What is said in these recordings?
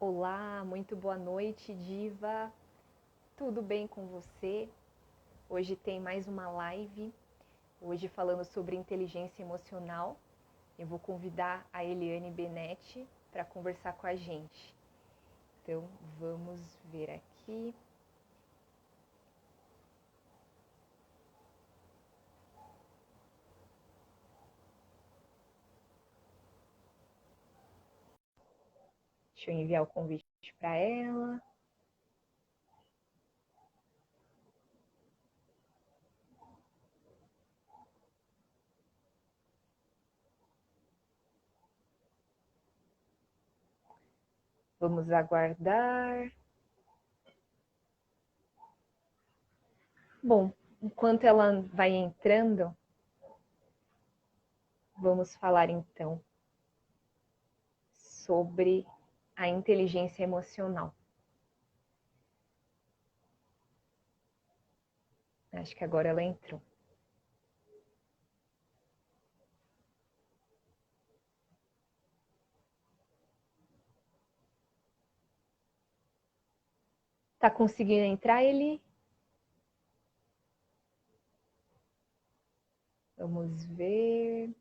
Olá, muito boa noite, diva. Tudo bem com você? Hoje tem mais uma live, hoje falando sobre inteligência emocional. Eu vou convidar a Eliane Benetti para conversar com a gente. Então, vamos ver aqui. Deixa eu enviar o convite para ela. Vamos aguardar. Bom, enquanto ela vai entrando, vamos falar então sobre a inteligência emocional. Acho que agora ela entrou. Tá conseguindo entrar, Eli? Vamos ver.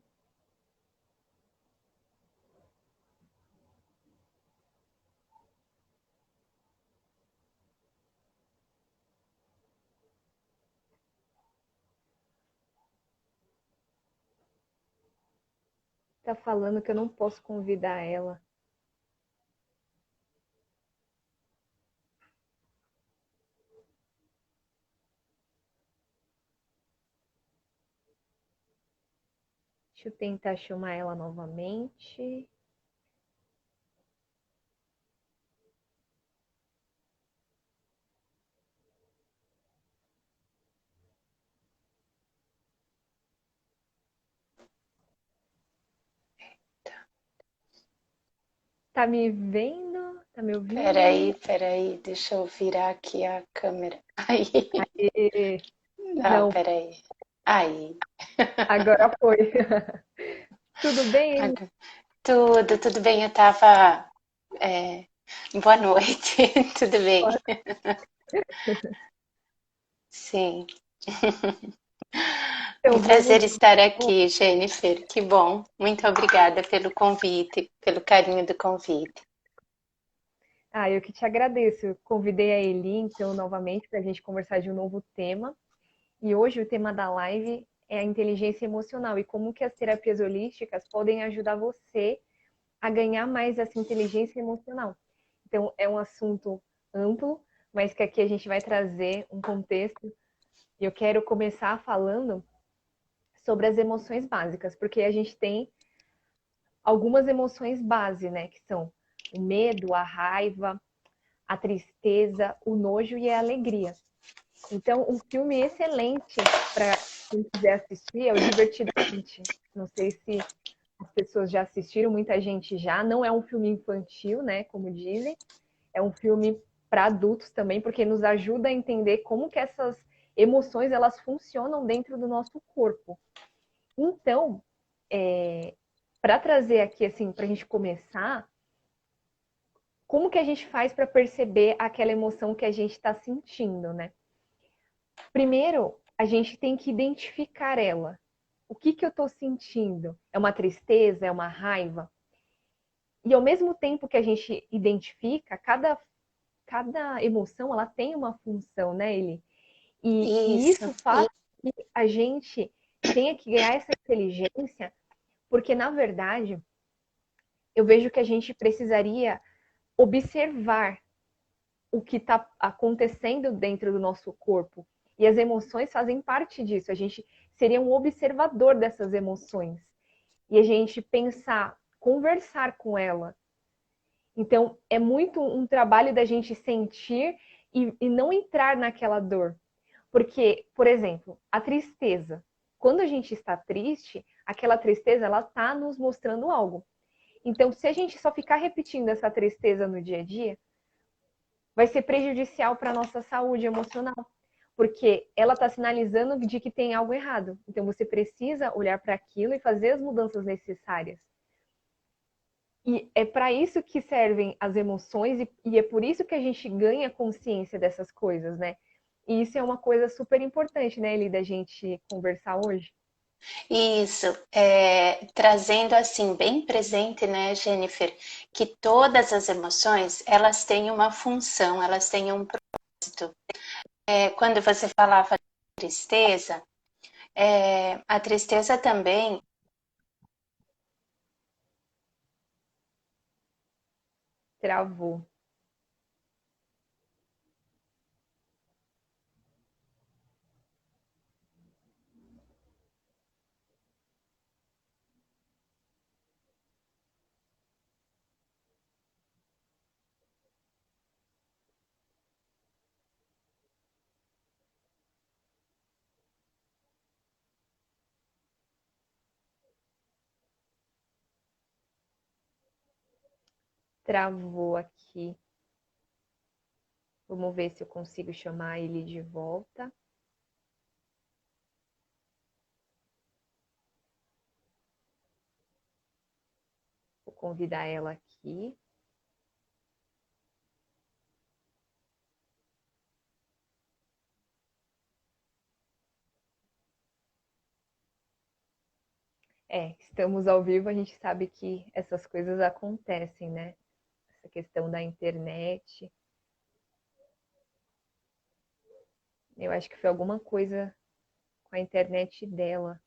Tá falando que eu não posso convidar ela. Deixa eu tentar chamar ela novamente. Tá me vendo? Tá me ouvindo? Peraí, deixa eu virar aqui a câmera. Aí, E... não, Não, peraí. Aí, agora foi. Tudo bem? Agora- tudo bem, eu tava. Boa noite, tudo bem? Sim, um Então, vamos. prazer estar aqui, Jennifer, que bom. Muito obrigada pelo convite, pelo carinho do convite. Ah, eu que te agradeço. Eu convidei a Eli, então, novamente, para a gente conversar de um novo tema. E hoje o tema da live é a inteligência emocional e como que as terapias holísticas podem ajudar você a ganhar mais essa inteligência emocional. Então, é um assunto amplo, mas que aqui a gente vai trazer um contexto. E eu quero começar falando sobre as emoções básicas, porque a gente tem algumas emoções base, né? Que são o medo, a raiva, a tristeza, o nojo e a alegria. Então, um filme excelente para quem quiser assistir é o Divertidamente. Não sei se as pessoas já assistiram, muita gente já. Não é um filme infantil, né? Como dizem. É um filme para adultos também, porque nos ajuda a entender como que essas emoções elas funcionam dentro do nosso corpo. Então, para trazer aqui assim, para a gente começar, como que a gente faz para perceber aquela emoção que a gente está sentindo, né? Primeiro, a gente tem que identificar ela. O que que eu estou sentindo? É uma tristeza? É uma raiva? E ao mesmo tempo que a gente identifica, cada emoção ela tem uma função, né, Eli? E Isso, isso faz que a gente tenha que ganhar essa inteligência, porque na verdade eu vejo que a gente precisaria observar o que está acontecendo dentro do nosso corpo. E as emoções fazem parte disso. A gente seria um observador dessas emoções. E a gente pensar, conversar com ela. Então, é muito um trabalho da gente sentir e não entrar naquela dor. Porque, por exemplo, a tristeza. Quando a gente está triste, aquela tristeza ela está nos mostrando algo. Então, se a gente só ficar repetindo essa tristeza no dia a dia, vai ser prejudicial para a nossa saúde emocional, porque ela está sinalizando de que tem algo errado. Então, você precisa olhar para aquilo e fazer as mudanças necessárias. E é para isso que servem as emoções e é por isso que a gente ganha consciência dessas coisas, né? E isso é uma coisa super importante, né, Eli, da gente conversar hoje. Isso, trazendo assim bem presente, né, Jennifer, que todas as emoções elas têm uma função, elas têm um propósito. Quando você falava de tristeza, a tristeza também Travou. Travou aqui. Vamos ver se eu consigo chamar ele de volta. Vou convidar ela aqui. Estamos ao vivo, a gente sabe que essas coisas acontecem, né? Essa questão da internet. Eu acho que foi alguma coisa com a internet dela.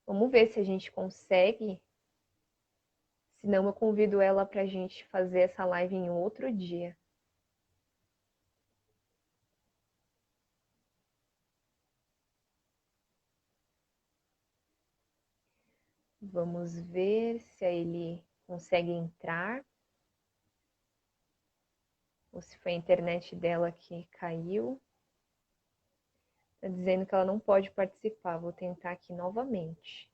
Vamos ver se a gente consegue. Se não, eu convido ela para a gente fazer essa live em outro dia. Vamos ver se ele consegue entrar. Ou se foi a internet dela que caiu. Está dizendo que ela não pode participar. Vou tentar aqui novamente.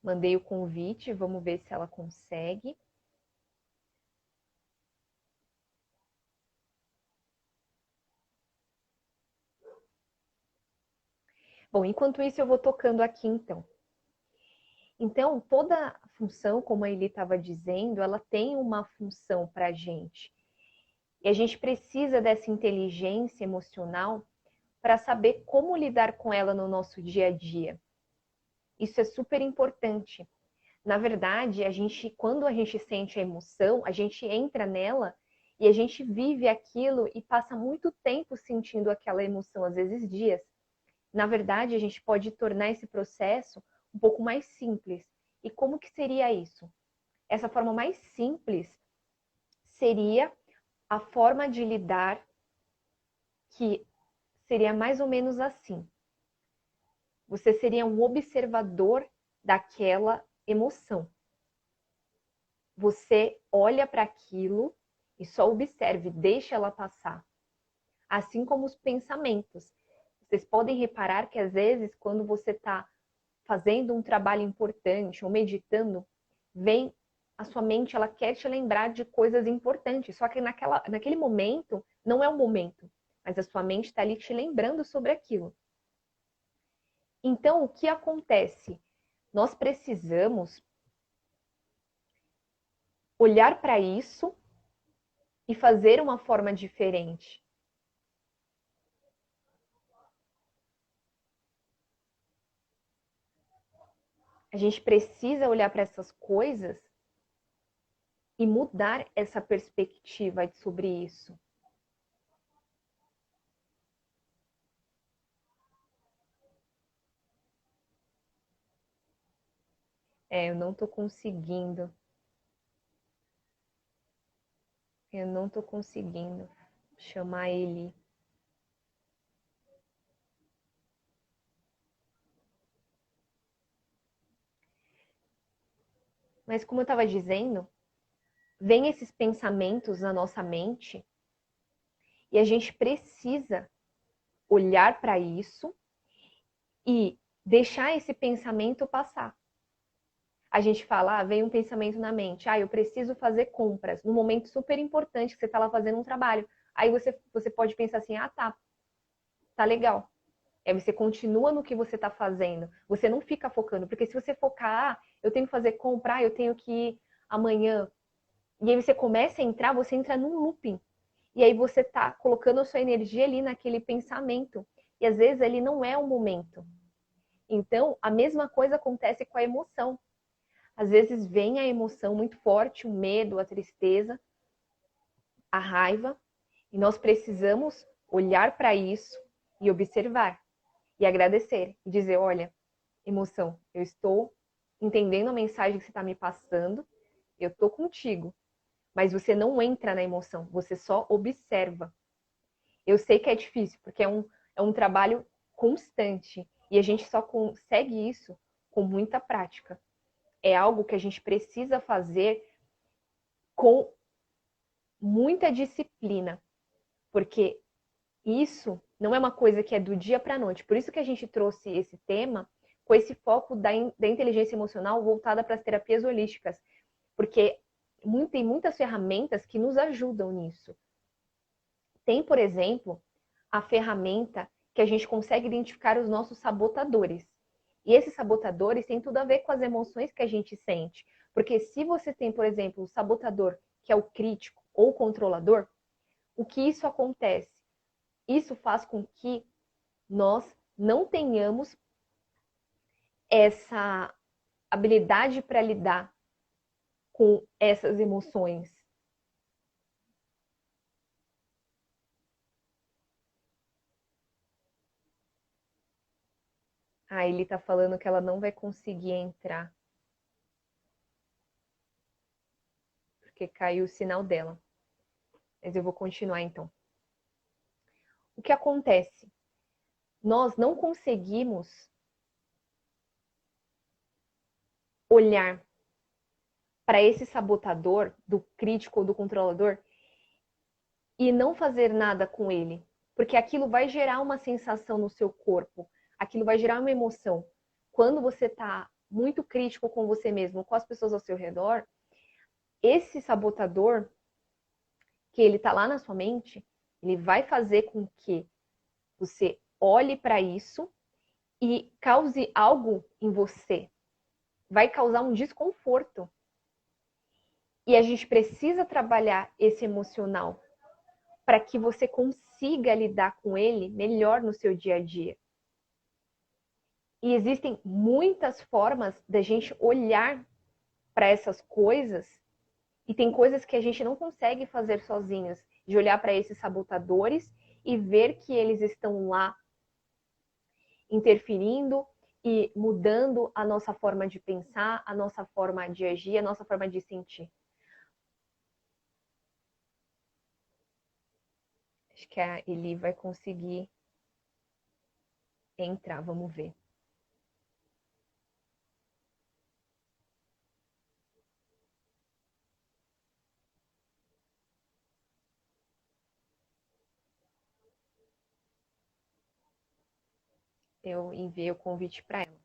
Mandei o convite, vamos ver se ela consegue. Bom, enquanto isso eu vou tocando aqui então. Então, toda função, como a Eli estava dizendo, ela tem uma função para a gente. E a gente precisa dessa inteligência emocional para saber como lidar com ela no nosso dia a dia. Isso é super importante. Na verdade, quando a gente sente a emoção, a gente entra nela e a gente vive aquilo e passa muito tempo sentindo aquela emoção, às vezes dias. Na verdade, a gente pode tornar esse processo um pouco mais simples. E como que seria isso? Essa forma mais simples seria a forma de lidar que seria mais ou menos assim. Você seria um observador daquela emoção. Você olha para aquilo e só observe, deixa ela passar. Assim como os pensamentos. Vocês podem reparar que às vezes, quando você está fazendo um trabalho importante ou meditando, vem a sua mente, ela quer te lembrar de coisas importantes. Só que naquele momento, não é o momento, mas a sua mente está ali te lembrando sobre aquilo. Então, o que acontece? Nós precisamos olhar para isso e fazer uma forma diferente. A gente precisa olhar para essas coisas e mudar essa perspectiva sobre isso. Eu não estou conseguindo. Eu não estou conseguindo chamar ele. Mas como eu estava dizendo, vem esses pensamentos na nossa mente e a gente precisa olhar para isso e deixar esse pensamento passar. A gente fala, vem um pensamento na mente, eu preciso fazer compras, num momento super importante que você está lá fazendo um trabalho. Aí você pode pensar assim, tá legal. Aí você continua no que você está fazendo. Você não fica focando, porque se você focar, eu tenho que fazer comprar, eu tenho que ir amanhã. E aí você começa a entrar, você entra num looping. E aí você tá colocando a sua energia ali naquele pensamento. E às vezes ele não é o momento. Então, a mesma coisa acontece com a emoção. Às vezes vem a emoção muito forte, o medo, a tristeza, a raiva, e nós precisamos olhar para isso e observar e agradecer e dizer, olha, emoção, eu estou entendendo a mensagem que você está me passando, eu estou contigo, mas você não entra na emoção, você só observa. Eu sei que é difícil, porque é um trabalho constante e a gente só consegue isso com muita prática. É algo que a gente precisa fazer com muita disciplina, porque isso não é uma coisa que é do dia para a noite. Por isso que a gente trouxe esse tema com esse foco da inteligência emocional voltada para as terapias holísticas, porque tem muitas ferramentas que nos ajudam nisso. Tem, por exemplo, a ferramenta que a gente consegue identificar os nossos sabotadores. E esses sabotadores têm tudo a ver com as emoções que a gente sente. Porque se você tem, por exemplo, o sabotador, que é o crítico ou o controlador, o que isso acontece? Isso faz com que nós não tenhamos essa habilidade para lidar com essas emoções. Ele tá falando que ela não vai conseguir entrar. Porque caiu o sinal dela. Mas eu vou continuar então. O que acontece? Nós não conseguimos olhar para esse sabotador, do crítico ou do controlador, e não fazer nada com ele. Porque aquilo vai gerar uma sensação no seu corpo, aquilo vai gerar uma emoção. Quando você está muito crítico com você mesmo, com as pessoas ao seu redor, esse sabotador, que ele está lá na sua mente, ele vai fazer com que você olhe para isso e cause algo em você. Vai causar um desconforto. E a gente precisa trabalhar esse emocional para que você consiga lidar com ele melhor no seu dia a dia. E existem muitas formas da gente olhar para essas coisas, e tem coisas que a gente não consegue fazer sozinhos, de olhar para esses sabotadores e ver que eles estão lá interferindo e mudando a nossa forma de pensar, a nossa forma de agir, a nossa forma de sentir. Acho que a Eli vai conseguir entrar, vamos ver. Eu enviei o convite para ela.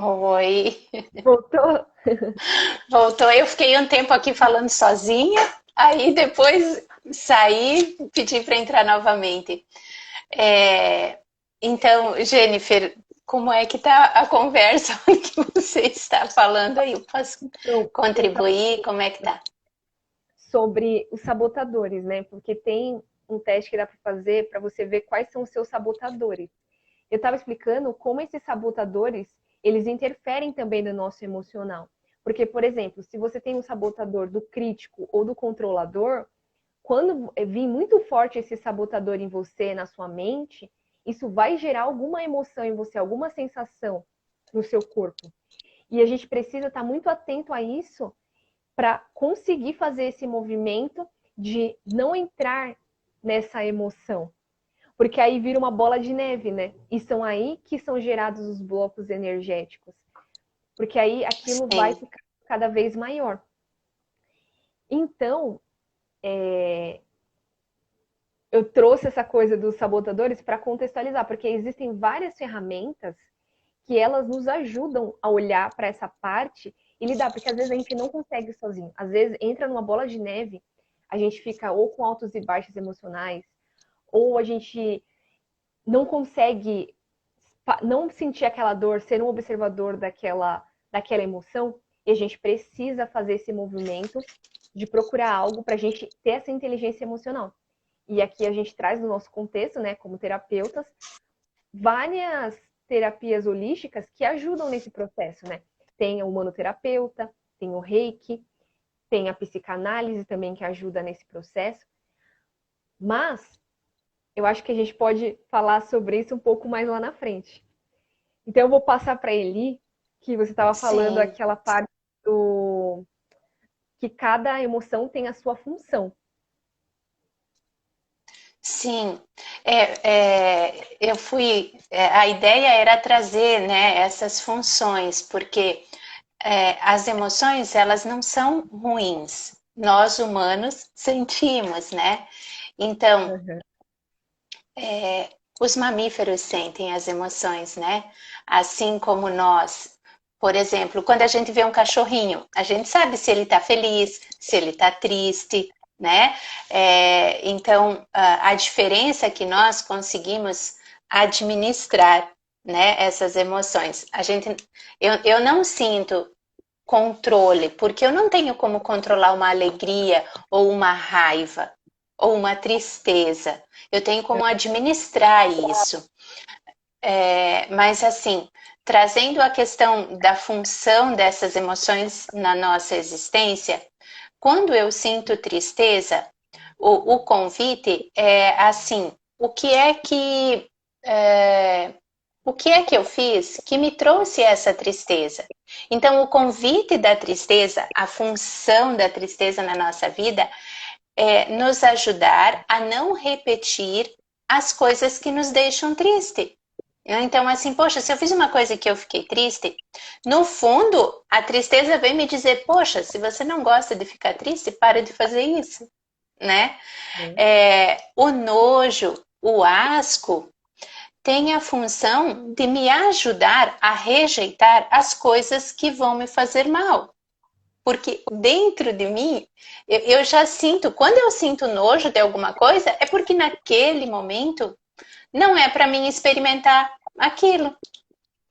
Oi. Voltou? Voltou. Eu fiquei um tempo aqui falando sozinha, aí depois saí, pedi para entrar novamente. Então, Jennifer, como é que tá a conversa que você está falando aí? Eu posso Então, contribuir? Como é que tá? sobre os sabotadores, né? Porque tem um teste que dá para fazer para você ver quais são os seus sabotadores. Eu estava explicando como esses sabotadores, eles interferem também no nosso emocional. Porque, por exemplo, se você tem um sabotador do crítico ou do controlador, quando vir muito forte esse sabotador em você, na sua mente, isso vai gerar alguma emoção em você, alguma sensação no seu corpo. E a gente precisa estar muito atento a isso para conseguir fazer esse movimento de não entrar nessa emoção. Porque aí vira uma bola de neve, né? E são aí que são gerados os blocos energéticos. Porque aí aquilo vai Sim. ficar cada vez maior. Então, eu trouxe essa coisa dos sabotadores para contextualizar, porque existem várias ferramentas que elas nos ajudam a olhar para essa parte e lidar, porque às vezes a gente não consegue sozinho. Às vezes entra numa bola de neve, a gente fica ou com altos e baixos emocionais, ou a gente não consegue não sentir aquela dor, ser um observador daquela emoção, e a gente precisa fazer esse movimento de procurar algo para a gente ter essa inteligência emocional. E aqui a gente traz no nosso contexto, né, como terapeutas, várias terapias holísticas que ajudam nesse processo, né? Tem o humanoterapeuta, tem o reiki, tem a psicanálise também que ajuda nesse processo. Mas eu acho que a gente pode falar sobre isso um pouco mais lá na frente. Então eu vou passar para Eli, que você estava falando Sim. aquela parte do que cada emoção tem a sua função. Sim, a ideia era trazer, né, essas funções, porque as emoções, elas não são ruins, nós humanos sentimos, né? Então, Uhum. os mamíferos sentem as emoções, né? Assim como nós. Por exemplo, quando a gente vê um cachorrinho, a gente sabe se ele está feliz, se ele está triste, né? Então, a diferença é que nós conseguimos administrar, né, essas emoções. Eu não sinto controle, porque eu não tenho como controlar uma alegria ou uma raiva ou uma tristeza. Eu tenho como administrar isso. Mas assim, trazendo a questão da função dessas emoções na nossa existência, quando eu sinto tristeza, o convite é assim: o que é que o que é que eu fiz que me trouxe essa tristeza? Então, o convite da tristeza, a função da tristeza na nossa vida é nos ajudar a não repetir as coisas que nos deixam triste. Então, assim, poxa, se eu fiz uma coisa que eu fiquei triste, no fundo, a tristeza vem me dizer, poxa, se você não gosta de ficar triste, para de fazer isso, né? O nojo, o asco, tem a função de me ajudar a rejeitar as coisas que vão me fazer mal. Porque dentro de mim, eu já sinto, quando eu sinto nojo de alguma coisa, é porque naquele momento não é para mim experimentar aquilo.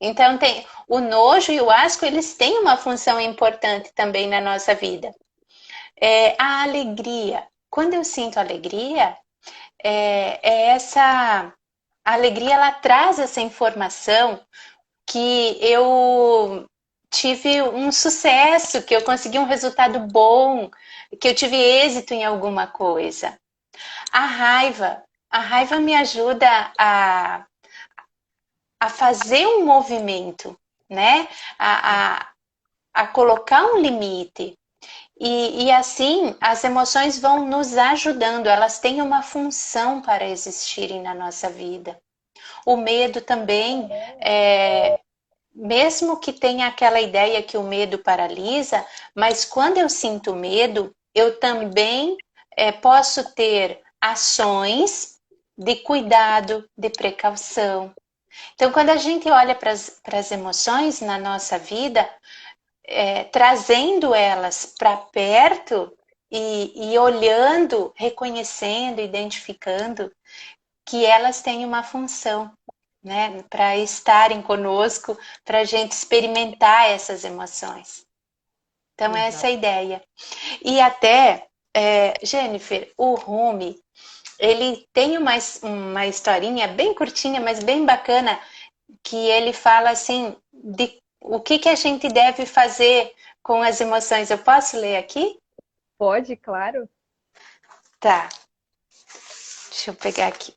Então, tem o nojo e o asco, eles têm uma função importante também na nossa vida. A alegria. Quando eu sinto alegria, essa a alegria, ela traz essa informação que eu tive um sucesso, que eu consegui um resultado bom, que eu tive êxito em alguma coisa. A raiva me ajuda a fazer um movimento, né? A, a, a colocar um limite. E assim, as emoções vão nos ajudando, elas têm uma função para existirem na nossa vida. O medo também, mesmo que tenha aquela ideia que o medo paralisa, mas quando eu sinto medo, eu também posso ter ações de cuidado, de precaução. Então, quando a gente olha para as emoções na nossa vida, trazendo elas para perto e olhando, reconhecendo, identificando que elas têm uma função, né, para estarem conosco, para a gente experimentar essas emoções. Então, essa Exato. é a ideia. E até, Jennifer, o Rumi, ele tem uma historinha bem curtinha, mas bem bacana, que ele fala assim de o que a gente deve fazer com as emoções. Eu posso ler aqui? Pode, claro. Tá, deixa eu pegar aqui.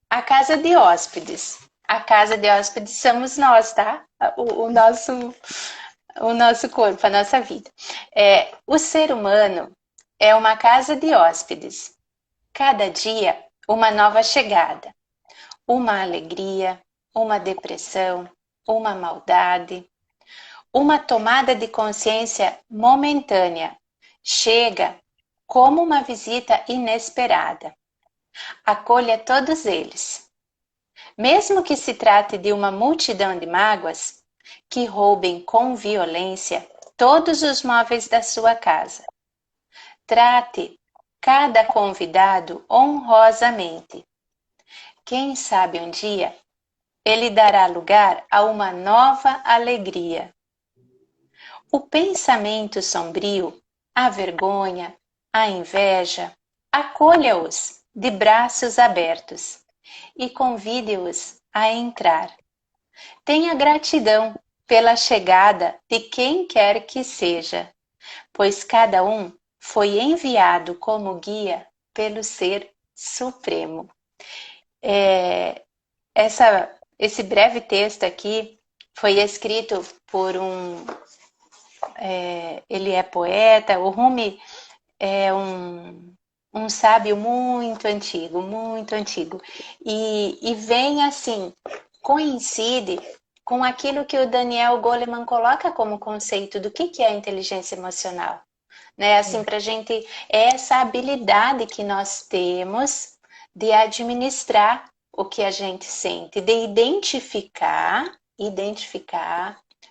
A casa de hóspedes. A casa de hóspedes somos nós, tá? O nosso corpo, a nossa vida. O ser humano é uma casa de hóspedes. Cada dia, uma nova chegada. Uma alegria, uma depressão, uma maldade, uma tomada de consciência momentânea. Chega como uma visita inesperada. Acolha todos eles. Mesmo que se trate de uma multidão de mágoas que roubem com violência todos os móveis da sua casa. Trate cada convidado honrosamente. Quem sabe um dia ele dará lugar a uma nova alegria. O pensamento sombrio, a vergonha, a inveja, acolha-os de braços abertos e convide-os a entrar. Tenha gratidão pela chegada de quem quer que seja, pois cada um foi enviado como guia pelo Ser Supremo. Esse breve texto aqui foi escrito por ele é poeta. O Rumi é um sábio muito antigo, e vem assim, coincide com aquilo que o Daniel Goleman coloca como conceito do que é a inteligência emocional, né? Assim, para a gente, é essa habilidade que nós temos de administrar o que a gente sente, de identificar,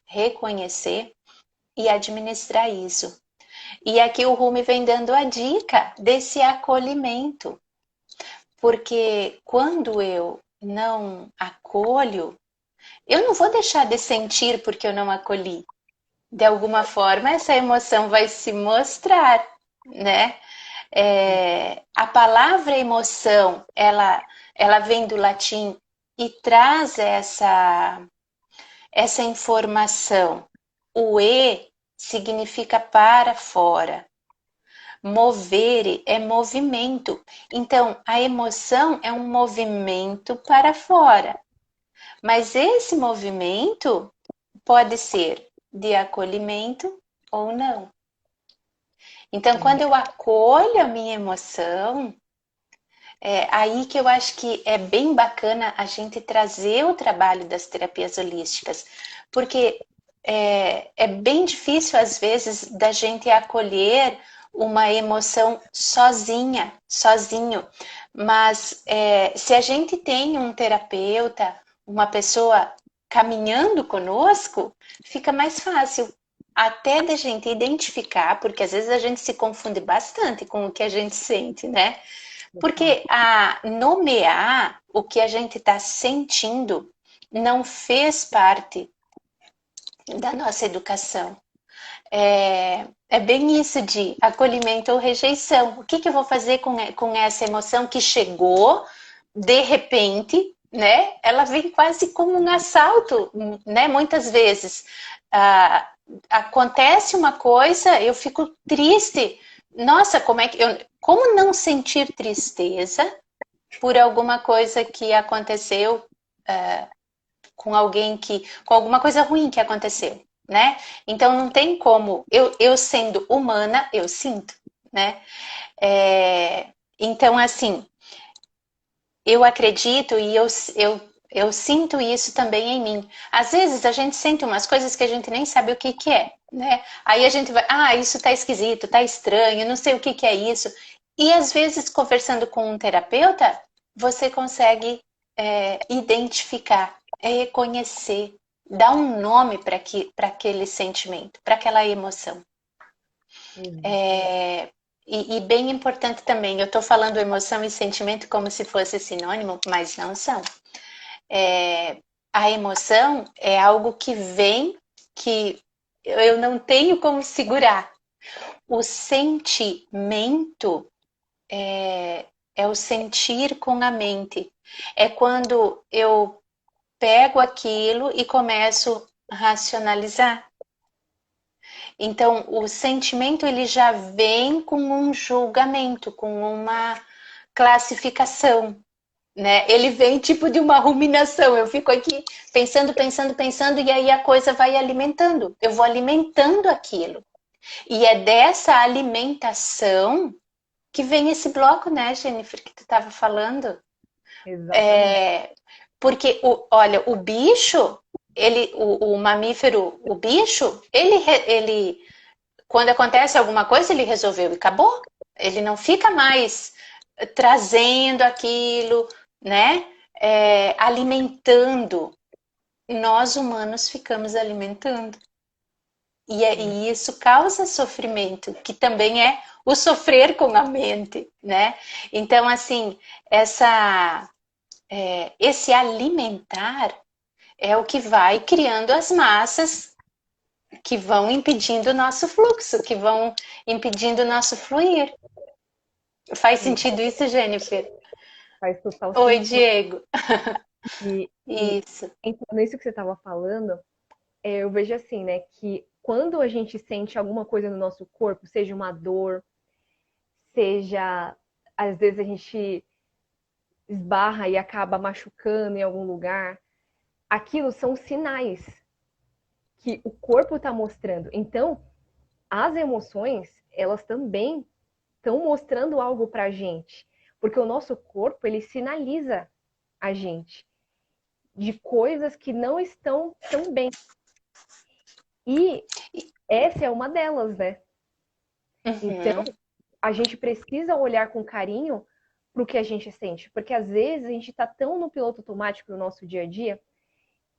reconhecer e administrar isso. E aqui o Rumi vem dando a dica desse acolhimento, porque quando eu não acolho, eu não vou deixar de sentir porque eu não acolhi. De alguma forma, essa emoção vai se mostrar, né? A palavra emoção, ela vem do latim e traz essa informação. O E significa para fora. Mover é movimento. Então, a emoção é um movimento para fora. Mas esse movimento pode ser de acolhimento ou não. Então, quando eu acolho a minha emoção, é aí que eu acho que é bem bacana a gente trazer o trabalho das terapias holísticas, porque é bem difícil, às vezes, da gente acolher uma emoção sozinho. Mas se a gente tem um terapeuta, uma pessoa caminhando conosco, fica mais fácil até da gente identificar, porque às vezes a gente se confunde bastante com o que a gente sente, né? Porque a nomear o que a gente está sentindo não fez parte da nossa educação. É bem isso de acolhimento ou rejeição. O que eu vou fazer com essa emoção que chegou de repente, né? Ela vem quase como um assalto, né? Muitas vezes acontece uma coisa, eu fico triste. Nossa, como não sentir tristeza por alguma coisa que aconteceu com alguém com alguma coisa ruim que aconteceu, né? Então não tem como, eu sendo humana, eu sinto, né? Então, assim, eu acredito e eu sinto isso também em mim. Às vezes a gente sente umas coisas que a gente nem sabe o que é, né? Aí a gente vai, isso tá esquisito, tá estranho, não sei o que é isso. E às vezes, conversando com um terapeuta, você consegue identificar, reconhecer, dar um nome para aquele sentimento, para aquela emoção. E bem importante também, eu estou falando emoção e sentimento como se fosse sinônimo, mas não são. A emoção é algo que vem, que eu não tenho como segurar. O sentimento é o sentir com a mente. É quando eu pego aquilo e começo a racionalizar. Então, o sentimento ele já vem com um julgamento, com uma classificação, né? Ele vem tipo de uma ruminação. Eu fico aqui pensando, e aí a coisa vai alimentando. Eu vou alimentando aquilo. E é dessa alimentação que vem esse bloco, né, Jennifer, que tu estava falando. Exatamente. Porque, olha, o bicho, o mamífero, o bicho, ele, quando acontece alguma coisa, ele resolveu e acabou. Ele não fica mais trazendo aquilo, né? Alimentando. Nós humanos ficamos alimentando. Sim. E isso causa sofrimento, que também é o sofrer com a mente, né? Então, assim, esse alimentar é o que vai criando as massas que vão impedindo o nosso fluxo, que vão impedindo o nosso fluir. Faz E sentido isso, Jennifer? faz total Oi, sentido. Diego. E Isso. entrando nisso que você estava falando, eu vejo assim, né, que quando a gente sente alguma coisa no nosso corpo, seja uma dor, seja às vezes a gente esbarra e acaba machucando em algum lugar, aquilo são sinais que o corpo está mostrando. Então, as emoções, elas também estão mostrando algo para a gente, porque o nosso corpo ele sinaliza a gente de coisas que não estão tão bem. E essa é uma delas, né? Então, Uhum. a gente precisa olhar com carinho para o que a gente sente, porque às vezes a gente está tão no piloto automático no nosso dia a dia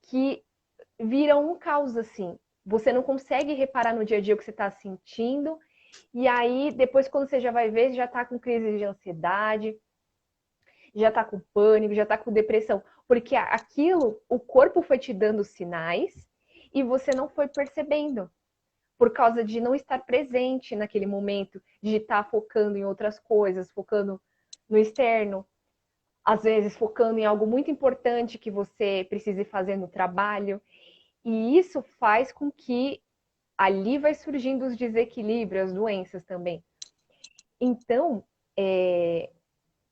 que vira um caos assim. Você não consegue reparar no dia a dia o que você está sentindo, e aí depois, quando você já vai ver, já está com crise de ansiedade, já está com pânico, já está com depressão, porque aquilo, o corpo foi te dando sinais e você não foi percebendo por causa de não estar presente naquele momento, de estar focando em outras coisas, focando no externo, às vezes focando em algo muito importante que você precise fazer no trabalho. E isso faz com que ali vai surgindo os desequilíbrios, as doenças também. Então,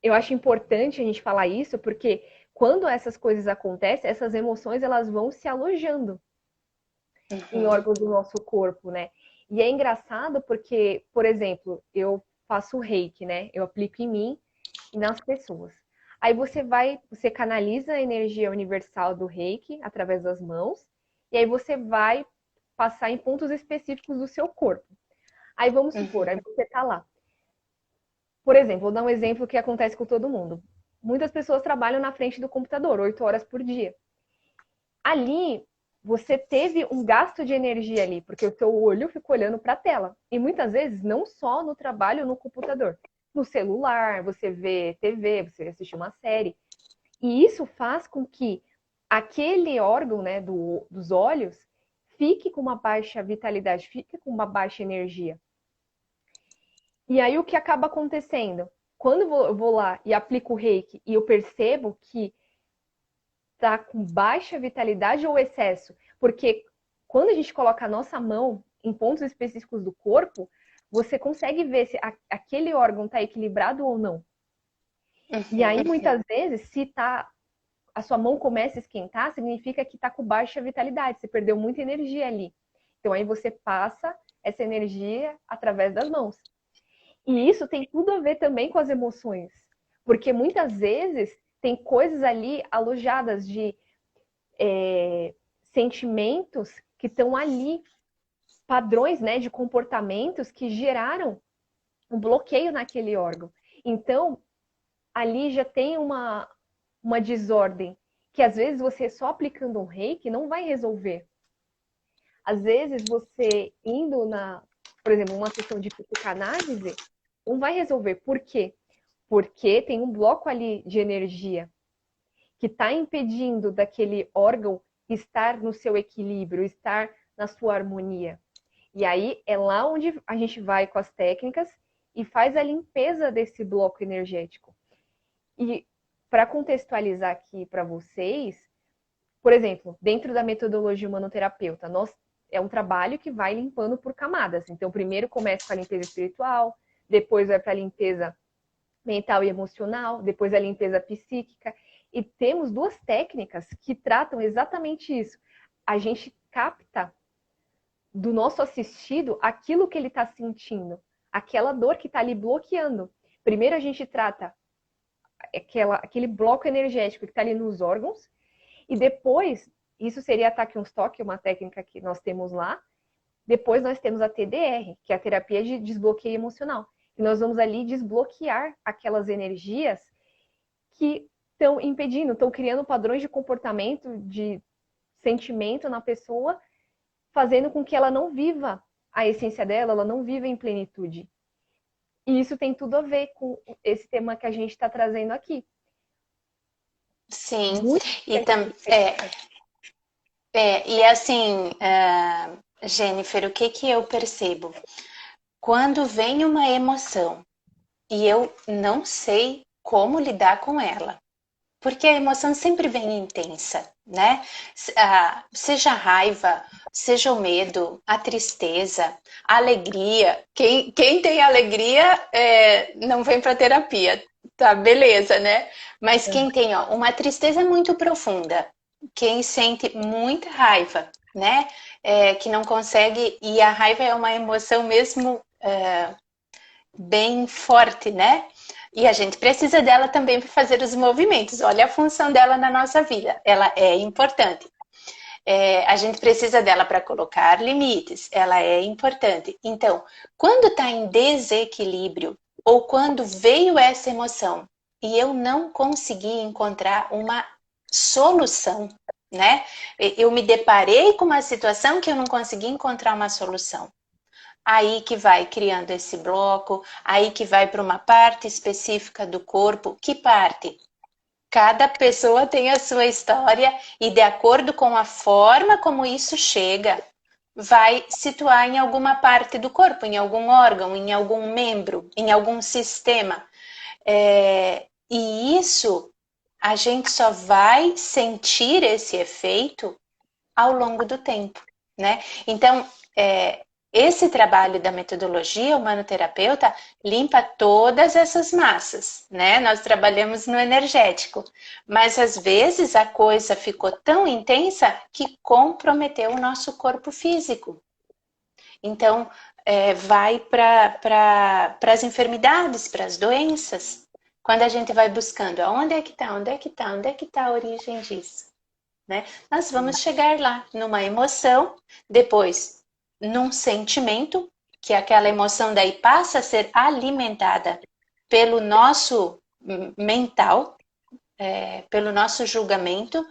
eu acho importante a gente falar isso, porque quando essas coisas acontecem, essas emoções elas vão se alojando em Uhum. órgãos do nosso corpo, né? E é engraçado porque, por exemplo, eu faço reiki, né? Eu aplico em mim e nas pessoas. Aí você canaliza a energia universal do reiki através das mãos, e aí você vai passar em pontos específicos do seu corpo. Aí vamos supor, aí Uhum. você tá lá. Por exemplo, vou dar um exemplo que acontece com todo mundo. Muitas pessoas trabalham na frente do computador 8 horas por dia. Ali você teve um gasto de energia ali, porque o seu olho fica olhando para a tela. E muitas vezes não só no trabalho no computador, no celular, você vê TV, você assiste uma série. E isso faz com que aquele órgão, né, dos olhos fique com uma baixa vitalidade, fique com uma baixa energia. E aí o que acaba acontecendo? Quando eu vou lá e aplico o reiki e eu percebo que tá com baixa vitalidade ou excesso, porque quando a gente coloca a nossa mão em pontos específicos do corpo, você consegue ver se aquele órgão está equilibrado ou não. E Uhum. aí, muitas vezes, se tá, a sua mão começa a esquentar, significa que está com baixa vitalidade, você perdeu muita energia ali. Então, aí você passa essa energia através das mãos. E isso tem tudo a ver também com as emoções, porque muitas vezes tem coisas ali alojadas de sentimentos que estão ali, padrões, né, de comportamentos que geraram um bloqueio naquele órgão. Então, ali já tem uma desordem que às vezes você só aplicando um reiki não vai resolver. Às vezes você indo por exemplo, uma sessão de psicanálise, não vai resolver. Por quê? Porque tem um bloco ali de energia que está impedindo daquele órgão estar no seu equilíbrio, estar na sua harmonia. E aí é lá onde a gente vai com as técnicas e faz a limpeza desse bloco energético. E para contextualizar aqui para vocês, por exemplo, dentro da metodologia humanoterapeuta, é um trabalho que vai limpando por camadas. Então, primeiro começa com a limpeza espiritual, depois vai para a limpeza mental e emocional, depois a limpeza psíquica. E temos duas técnicas que tratam exatamente isso. A gente capta do nosso assistido aquilo que ele está sentindo, aquela dor que está ali bloqueando. Primeiro a gente trata aquele bloco energético que está ali nos órgãos, e depois, isso seria ataque um toque, uma técnica que nós temos lá. Depois nós temos a TDR, que é a terapia de desbloqueio emocional, E nós vamos ali desbloquear aquelas energias que estão impedindo, estão criando padrões de comportamento, de sentimento na pessoa, fazendo com que ela não viva a essência dela, ela não viva em plenitude. E isso tem tudo a ver com esse tema que a gente está trazendo aqui. Sim, Muito e, e assim, Jennifer, o que que eu percebo? Quando vem uma emoção e eu não sei como lidar com ela, porque a emoção sempre vem intensa, né? Seja a raiva, seja o medo, a tristeza, a alegria. Quem tem alegria não vem para terapia, tá? Beleza, né? Mas quem tem uma tristeza muito profunda, quem sente muita raiva, né? Que não consegue, e a raiva é uma emoção mesmo bem forte, né? E a gente precisa dela também para fazer os movimentos. Olha a função dela na nossa vida. Ela é importante. A gente precisa dela para colocar limites. Ela é importante. Então, quando está em desequilíbrio ou quando veio essa emoção e eu não consegui encontrar uma solução, né? Eu me deparei com uma situação que eu não consegui encontrar uma solução. Aí que vai criando esse bloco, aí que vai para uma parte específica do corpo. Que parte? Cada pessoa tem a sua história e de acordo com a forma como isso chega, vai situar em alguma parte do corpo, em algum órgão, em algum membro, em algum sistema. E isso a gente só vai sentir esse efeito ao longo do tempo, né? Então, esse trabalho da metodologia humanoterapeuta limpa todas essas massas, né? Nós trabalhamos no energético, mas às vezes a coisa ficou tão intensa que comprometeu o nosso corpo físico. Então, vai para as enfermidades, para as doenças. Quando a gente vai buscando onde é que está, onde é que está, onde é que está a origem disso, né? Nós vamos chegar lá numa emoção, depois num sentimento, que aquela emoção daí passa a ser alimentada pelo nosso mental, pelo nosso julgamento,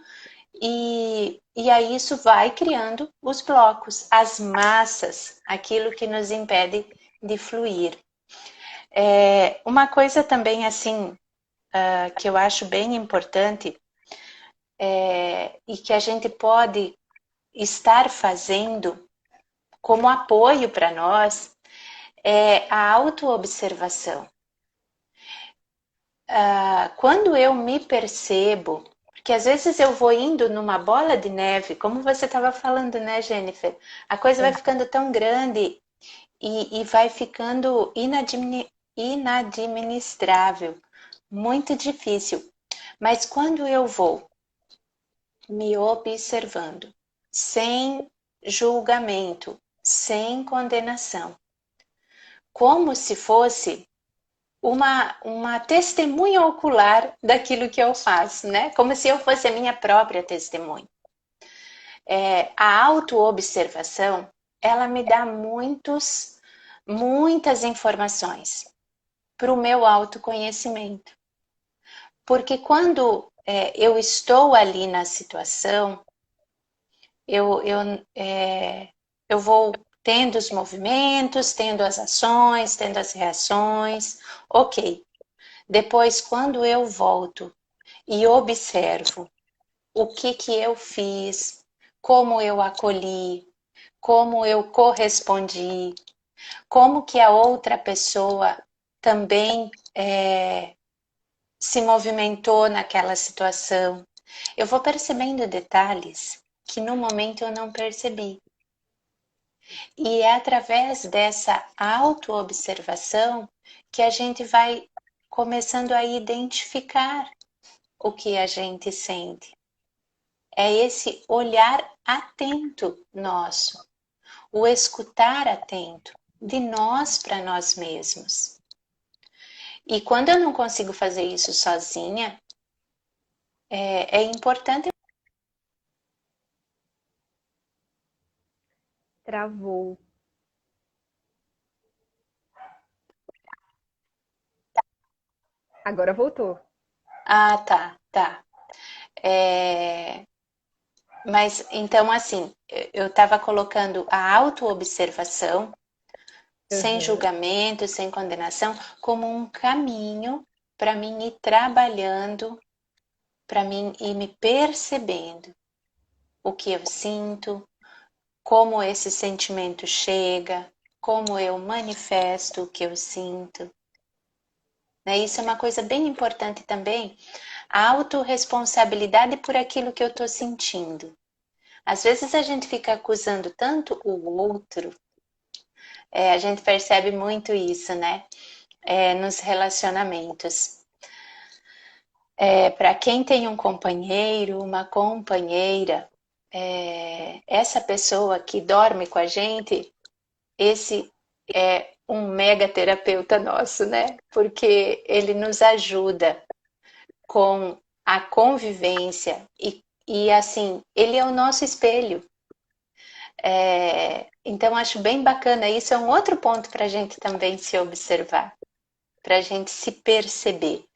e aí isso vai criando os blocos, as massas, aquilo que nos impede de fluir. Uma coisa também assim que eu acho bem importante e que a gente pode estar fazendo como apoio para nós é a autoobservação. Quando eu me percebo, porque às vezes eu vou indo numa bola de neve, como você estava falando, né, Jennifer? A coisa vai ficando tão grande e vai ficando inadministrável, muito difícil. Mas quando eu vou me observando, sem julgamento, sem condenação, como se fosse uma testemunha ocular daquilo que eu faço, né? Como se eu fosse a minha própria testemunha. A autoobservação, ela me dá muitas informações para o meu autoconhecimento. Porque quando eu estou ali na situação, eu vou tendo os movimentos, tendo as ações, tendo as reações, ok. Depois, quando eu volto e observo o que eu fiz, como eu acolhi, como eu correspondi, como que a outra pessoa também se movimentou naquela situação, eu vou percebendo detalhes que no momento eu não percebi. E é através dessa autoobservação que a gente vai começando a identificar o que a gente sente. É esse olhar atento nosso, o escutar atento de nós para nós mesmos. E quando eu não consigo fazer isso sozinha, é importante. Travou. Agora voltou. Ah, tá, tá. É, mas então, assim, eu estava colocando a autoobservação, sem Uhum. julgamento, sem condenação, como um caminho para mim ir trabalhando, para mim ir me percebendo o que eu sinto, como esse sentimento chega, como eu manifesto o que eu sinto. Né? Isso é uma coisa bem importante também, a autorresponsabilidade por aquilo que eu estou sentindo. Às vezes a gente fica acusando tanto o outro, a gente percebe muito isso, né? Nos relacionamentos. Para quem tem um companheiro, uma companheira, essa pessoa que dorme com a gente, esse é um mega terapeuta nosso, né? Porque ele nos ajuda com a convivência e assim, ele é o nosso espelho. Então, acho bem bacana. Isso é um outro ponto para a gente também se observar, para a gente se perceber.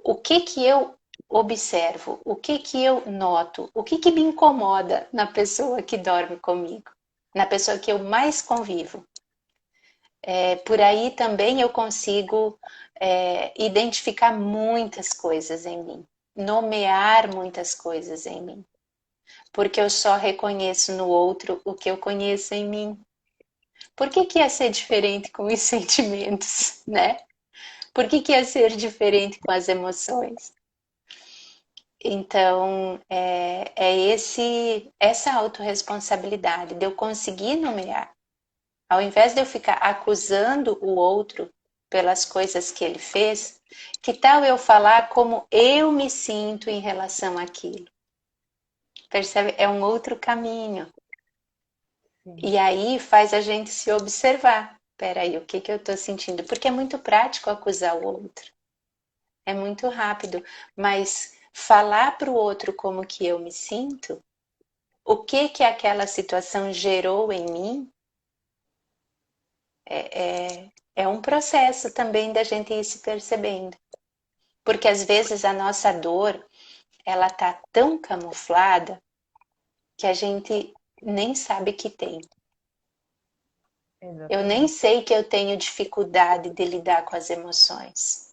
O que que eu observo? O que que eu noto? O que que me incomoda na pessoa que dorme comigo? Na pessoa que eu mais convivo? Por aí também eu consigo identificar muitas coisas em mim, nomear muitas coisas em mim, porque eu só reconheço no outro o que eu conheço em mim. Por que que ia ser diferente com os sentimentos, né? Por que que ia ser diferente com as emoções? Então, essa autorresponsabilidade de eu conseguir nomear. Ao invés de eu ficar acusando o outro pelas coisas que ele fez, que tal eu falar como eu me sinto em relação àquilo? Percebe? É um outro caminho. Sim. E aí faz a gente se observar. Peraí, o que que eu estou sentindo? Porque é muito prático acusar o outro. É muito rápido. Mas falar para o outro como que eu me sinto, o que que aquela situação gerou em mim, é um processo também da gente ir se percebendo. Porque às vezes a nossa dor, ela tá tão camuflada que a gente nem sabe que tem. Eu nem Exatamente. sei que eu tenho dificuldade de lidar com as emoções.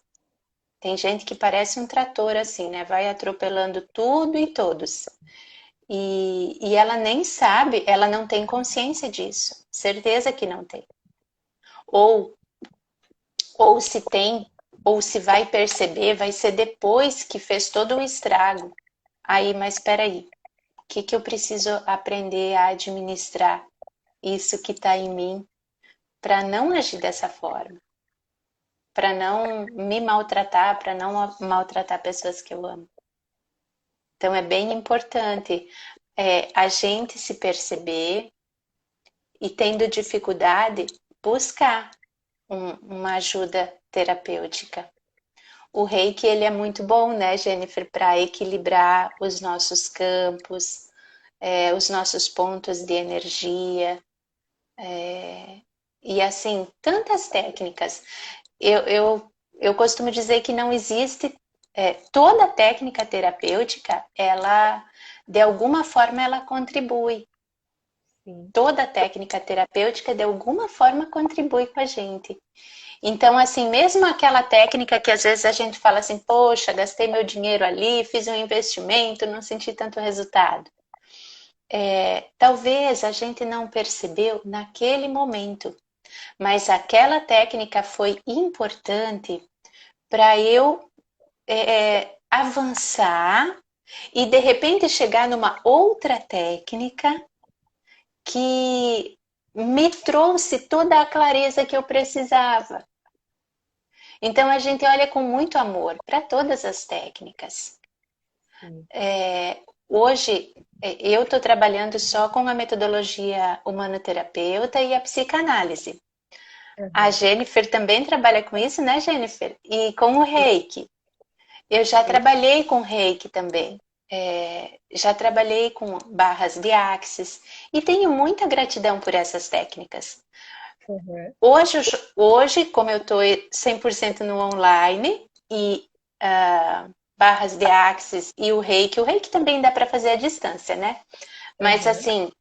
Tem gente que parece um trator assim, né? Vai atropelando tudo e todos. E ela nem sabe, ela não tem consciência disso. Certeza que não tem. Ou, ou se tem, ou se vai perceber, vai ser depois que fez todo o estrago. Aí, mas espera aí, o que que eu preciso aprender a administrar isso que está em mim para não agir dessa forma, para não me maltratar, para não maltratar pessoas que eu amo. Então é bem importante a gente se perceber e tendo dificuldade, buscar uma ajuda terapêutica. O reiki ele é muito bom, né, Jennifer, para equilibrar os nossos campos, os nossos pontos de energia. E assim, tantas técnicas. Eu costumo dizer que não existe toda técnica terapêutica, ela de alguma forma ela contribui. Sim. Toda técnica terapêutica de alguma forma contribui com a gente. Então, assim, mesmo aquela técnica que às vezes a gente fala assim, poxa, gastei meu dinheiro ali, fiz um investimento, não senti tanto resultado. Talvez a gente não percebeu naquele momento, mas aquela técnica foi importante para eu avançar e de repente chegar numa outra técnica que me trouxe toda a clareza que eu precisava. Então a gente olha com muito amor para todas as técnicas. Sim. Hoje eu estou trabalhando só com a metodologia humanoterapeuta e a psicanálise. A Uhum. Jennifer também trabalha com isso, né, Jennifer? E com o Sim. reiki. Eu já Sim. trabalhei com reiki também. Já trabalhei com barras de axis e tenho muita gratidão por essas técnicas. Uhum. Hoje como eu estou 100% no online e barras de axis e o reiki também dá para fazer à distância, né? Mas Uhum. assim,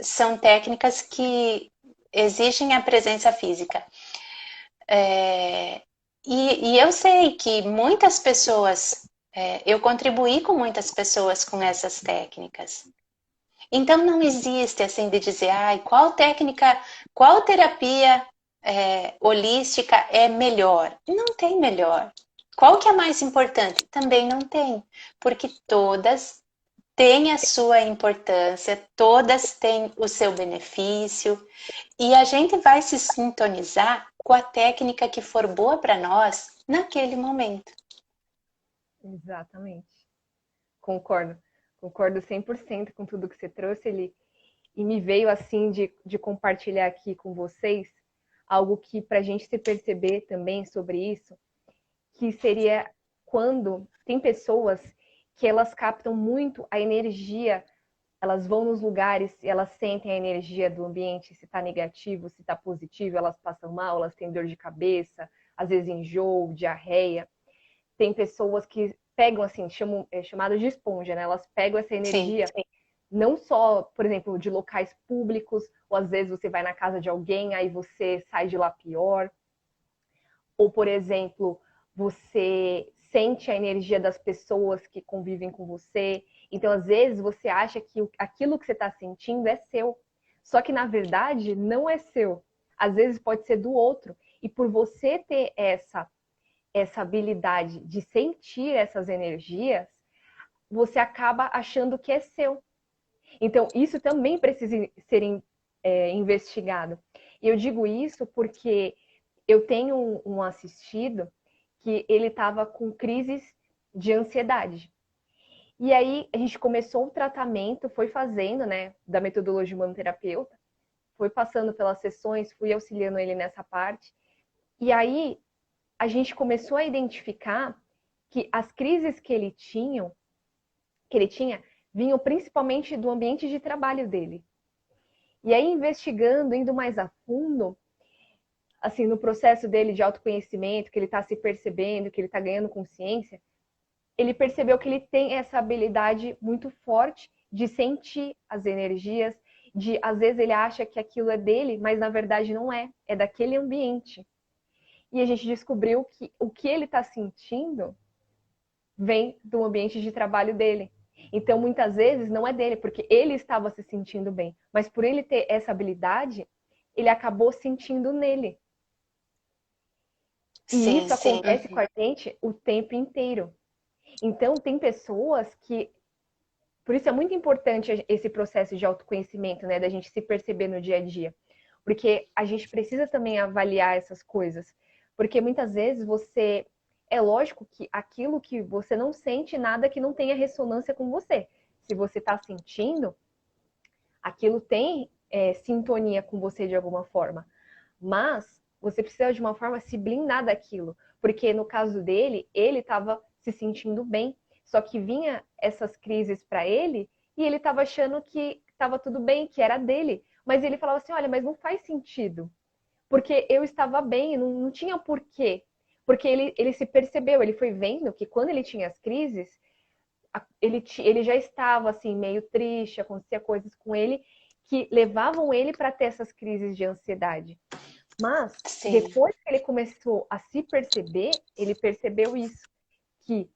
são técnicas que exigem a presença física. E eu sei que muitas pessoas, eu contribuí com muitas pessoas com essas técnicas. Então não existe assim de dizer, ai, qual técnica, qual terapia holística é melhor? Não tem melhor. Qual que é mais importante? Também não tem, porque todas têm a sua importância, todas têm o seu benefício, e a gente vai se sintonizar com a técnica que for boa para nós naquele momento. Exatamente. Concordo. Concordo 100% com tudo que você trouxe, Eli. E me veio assim de compartilhar aqui com vocês algo que para a gente se perceber também sobre isso, que seria quando tem pessoas que elas captam muito a energia, elas vão nos lugares e elas sentem a energia do ambiente, se está negativo, se está positivo, elas passam mal, elas têm dor de cabeça, às vezes enjoo, diarreia. Tem pessoas que pegam assim, chamado de esponja, né? Elas pegam essa Sim, energia não só, por exemplo, de locais públicos, ou às vezes você vai na casa de alguém, aí você sai de lá pior. Ou, por exemplo, você sente a energia das pessoas que convivem com você. Então, às vezes, você acha que aquilo que você está sentindo é seu. Só que, na verdade, não é seu. Às vezes pode ser do outro. E por você ter essa habilidade de sentir essas energias, você acaba achando que é seu. Então, isso também precisa ser investigado. E eu digo isso porque eu tenho um assistido que ele estava com crises de ansiedade. E aí a gente começou o tratamento, foi fazendo, né, da metodologia humanoterapeuta, foi passando pelas sessões, fui auxiliando ele nessa parte. E aí a gente começou a identificar que as crises que ele tinha, vinham principalmente do ambiente de trabalho dele. E aí investigando, indo mais a fundo, assim, no processo dele de autoconhecimento, que ele está se percebendo, que ele está ganhando consciência, ele percebeu que ele tem essa habilidade muito forte de sentir as energias, de às vezes ele acha que aquilo é dele, mas na verdade não é, é daquele ambiente. E a gente descobriu que o que ele está sentindo vem do ambiente de trabalho dele. Então, muitas vezes não é dele, porque ele estava se sentindo bem, mas por ele ter essa habilidade, ele acabou sentindo nele. E sim, isso sim. acontece com a gente o tempo inteiro. Então, tem pessoas que. Por isso é muito importante esse processo de autoconhecimento, né? Da gente se perceber no dia a dia. Porque a gente precisa também avaliar essas coisas. Porque muitas vezes você. É lógico que aquilo que você não sente, nada que não tenha ressonância com você. Se você está sentindo, aquilo tem sintonia com você de alguma forma. Mas você precisa de uma forma se blindar daquilo. Porque no caso dele, ele estava se sentindo bem. Só que vinha essas crises para ele e ele estava achando que estava tudo bem, que era dele. Mas ele falava assim: olha, mas não faz sentido. Porque eu estava bem, não tinha porquê. Porque ele se percebeu, ele foi vendo que quando ele tinha as crises, ele já estava assim, meio triste, acontecia coisas com ele que levavam ele para ter essas crises de ansiedade. Mas Sim. depois que ele começou a se perceber, ele percebeu isso, que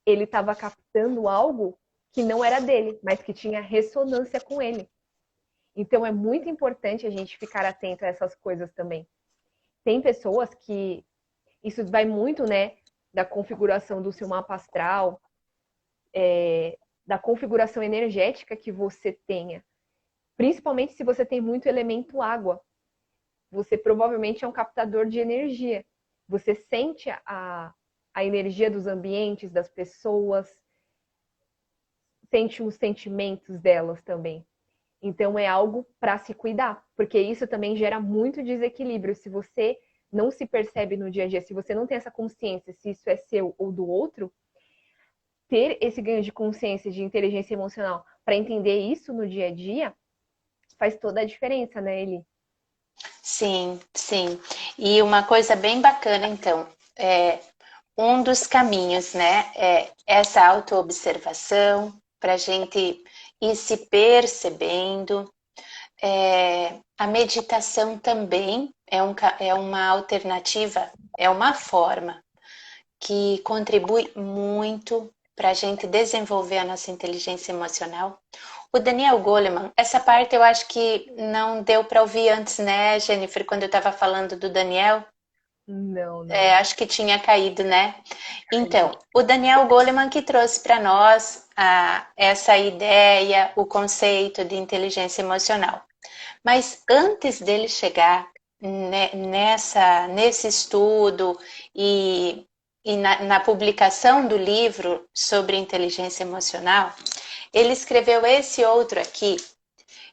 ele estava captando algo que não era dele, mas que tinha ressonância com ele. Então é muito importante a gente ficar atento a essas coisas também. Tem pessoas que isso vai muito, né, da configuração do seu mapa astral, da configuração energética que você tenha. Principalmente se você tem muito elemento água. Você provavelmente é um captador de energia. Você sente a energia dos ambientes, das pessoas, sente os sentimentos delas também. Então é algo para se cuidar, porque isso também gera muito desequilíbrio. Se você não se percebe no dia a dia, se você não tem essa consciência se isso é seu ou do outro, ter esse ganho de consciência, de inteligência emocional, para entender isso no dia a dia, faz toda a diferença, né, Eli? Sim, sim. E uma coisa bem bacana, então, um dos caminhos, né? É essa autoobservação, para a gente ir se percebendo. A meditação também é uma alternativa, é uma forma que contribui muito para a gente desenvolver a nossa inteligência emocional. O Daniel Goleman, essa parte eu acho que não deu para ouvir antes, né, Jennifer, quando eu estava falando do Daniel. Não, não. Acho que tinha caído, né? Então, o Daniel Goleman que trouxe para nós essa ideia, o conceito de inteligência emocional. Mas antes dele chegar nesse estudo e na publicação do livro sobre inteligência emocional, ele escreveu esse outro aqui,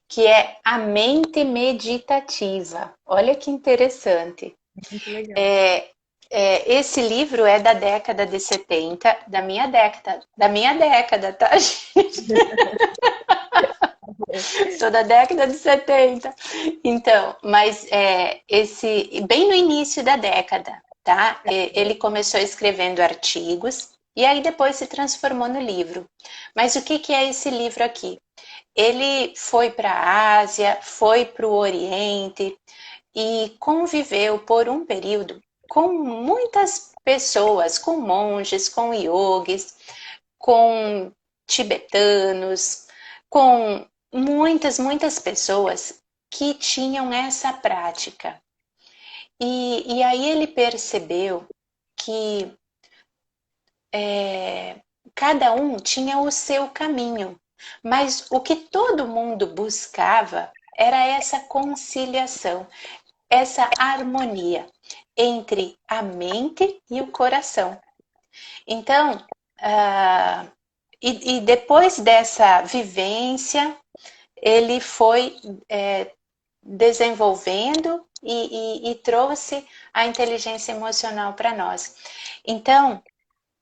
que é a mente meditativa. Olha que interessante. Muito legal. Esse livro é da década de 70, da minha década, tá, gente? Sou da década de 70. Então, mas bem no início da década, tá? Ele começou escrevendo artigos e aí depois se transformou no livro. Mas o que é esse livro aqui? Ele foi para a Ásia, foi para o Oriente e conviveu por um período com muitas pessoas, com monges, com yogis, com tibetanos, com muitas pessoas que tinham essa prática. E aí ele percebeu que cada um tinha o seu caminho, mas o que todo mundo buscava era essa conciliação, essa harmonia entre a mente e o coração. Então, e depois dessa vivência, ele foi desenvolvendo e trouxe a inteligência emocional para nós. Então,